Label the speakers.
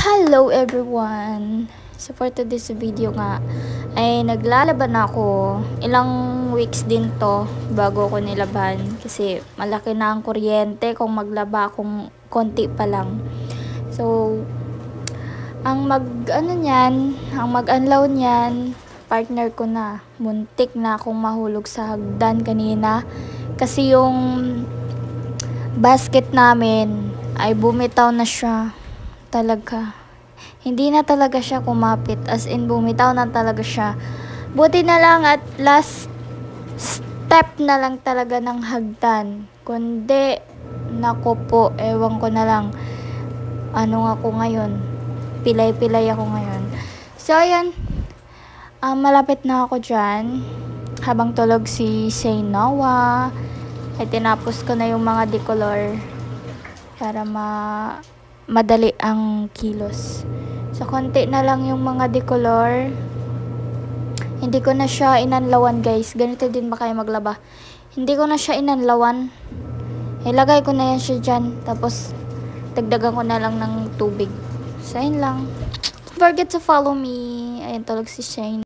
Speaker 1: Hello everyone! So for today's video nga, ay naglalaban ako. Ilang weeks din to bago ko nilaban. Kasi malaki na ang kuryente kung maglaba akong konti pa lang. So, ang mag-unlaw niyan, partner ko na. Muntik na akong mahulog sa hagdan kanina. Kasi yung basket namin ay bumitaw na siya. Talaga. Hindi na talaga siya kumapit. As in, bumitaw na talaga siya. Buti na lang at last step na lang talaga ng hagdan. Kundi, naku po, ewan ko na lang. Ano ako ngayon? Pilay-pilay ako ngayon. So, ayan. Malapit na ako dyan. Habang tulog si Say Noah. Ay, tinapos ko na yung mga decolor. Para madali ang kilos. So, konti na lang yung mga decolor. Hindi ko na siya inanlawan, guys. Ganito din ba kayo maglaba? Hindi ko na siya inanlawan. Ilagay ko na yan siya dyan. Tapos, dagdagan ko na lang ng tubig. So, ayun lang. Don't forget to follow me. Ayan, tulog si Shane.